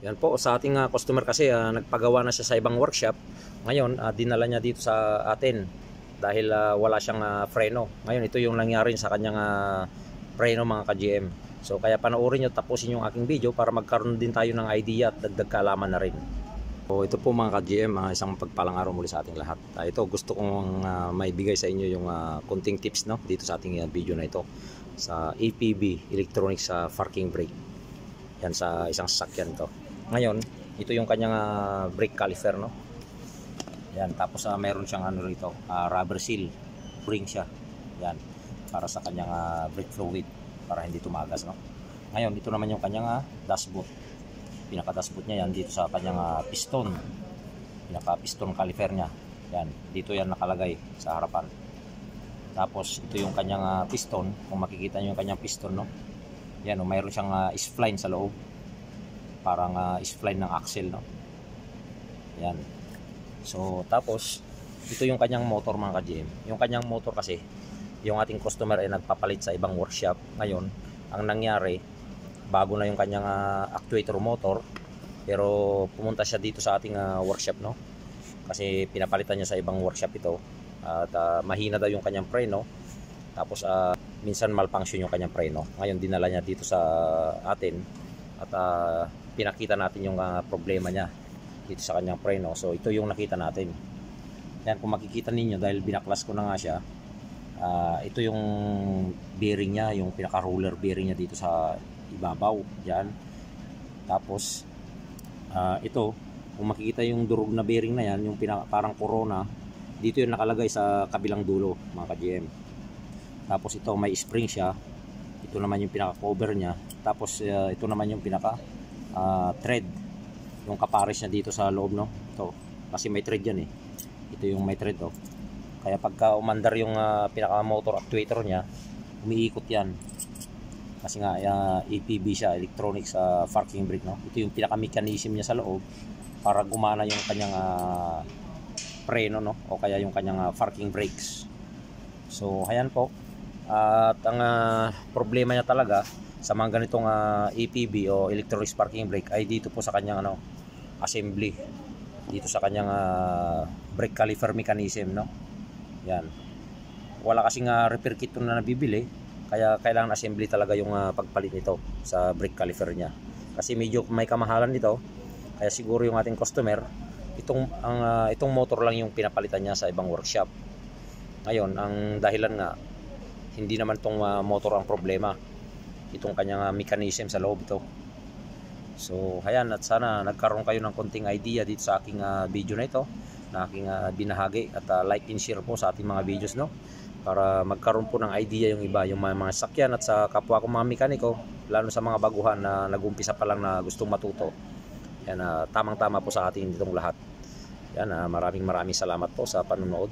Yan po sa ating customer kasi nagpagawa na siya sa ibang workshop. Ngayon dinala niya dito sa atin dahil wala siyang preno. Ngayon ito yung nangyari sa kanyang preno mga ka-GM. So kaya panoorin nyo, tapusin yung aking video para magkaroon din tayo ng idea at dagdag kaalaman na rin. So ito po mga ka-GM, isang pagpalang araw muli sa ating lahat. Ito gusto kong maibigay sa inyo yung konting tips no dito sa ating video na ito sa APB Electronics Parking Brake. Yan sa isang sasakyan to. Ngayon, ito yung kanyang brake caliper no. Yan, tapos meron siyang ano rito, rubber seal, ring siya. Yan, para sa kanyang brake fluid para hindi tumagas no. Ngayon, ito naman yung kanyang dashboard. Pinaka-dashboard niya yan dito sa kanyang piston. Pinaka-piston caliper niya. Yan, dito yan nakalagay sa harapan. Tapos ito yung kanyang piston, kung makikita niyo yung kanyang piston no. Yan, mayroon siyang spline sa loob. Parang spline ng axle no. Yan. So tapos ito yung kanyang motor mga ka-GM. Yung kanyang motor kasi yung ating customer ay nagpapalit sa ibang workshop. Ngayon ang nangyari, bago na yung kanyang actuator motor, pero pumunta siya dito sa ating workshop no. Kasi pinapalitan niya sa ibang workshop ito. At mahina daw yung kanyang preno. Tapos minsan malfunction yung kanyang preno. Ngayon dinala niya dito sa atin at pinakita natin yung problema niya dito sa kanyang preno. So ito yung nakita natin. Yan, kung makikita ninyo, dahil binaklas ko na nga siya, ito yung bearing niya, yung pinaka roller bearing niya dito sa ibabaw. Yan. Tapos ito, kung makikita yung durog na bearing na yan, yung parang corona, dito yung nakalagay sa kabilang dulo mga ka-GM. Tapos ito may spring siya. Ito naman yung pinaka cover niya. Tapos ito naman yung pinaka thread, yung kapares niya dito sa loob no. Ito kasi may thread yan ito yung may thread kaya pagka umandar yung pinaka motor actuator niya, umiikot yan kasi nga APB siya, electronics parking brake no. Ito yung pinaka mechanism niya sa loob para gumana yung kanyang preno no, o kaya yung kanyang parking brakes. So ayan po, at ang problema niya talaga sa mga ganitong APB o electronics parking brake ay dito po sa kanyang assembly, dito sa kanyang brake caliper mechanism no. Yan, wala kasing repair kit na nabibili, kaya kailangan assembly talaga yung pagpalit nito sa brake caliper niya kasi medyo may kamahalan nito. Kaya siguro yung ating customer, itong motor lang yung pinapalitan niya sa ibang workshop. Ngayon ang dahilan nga, hindi naman tong motor ang problema, itong kanyang mechanism sa loob ito. So ayan, at sana nagkaroon kayo ng konting idea dito sa aking video na ito na aking binahagi, at like and share po sa ating mga videos no, para magkaroon po ng idea yung iba, yung mga sakyan at sa kapwa ko mga mekaniko, lalo sa mga baguhan na nag-umpisa pa lang na gustong matuto. Yan, tamang tama po sa ating ditong lahat. Yan, maraming salamat po sa panonood.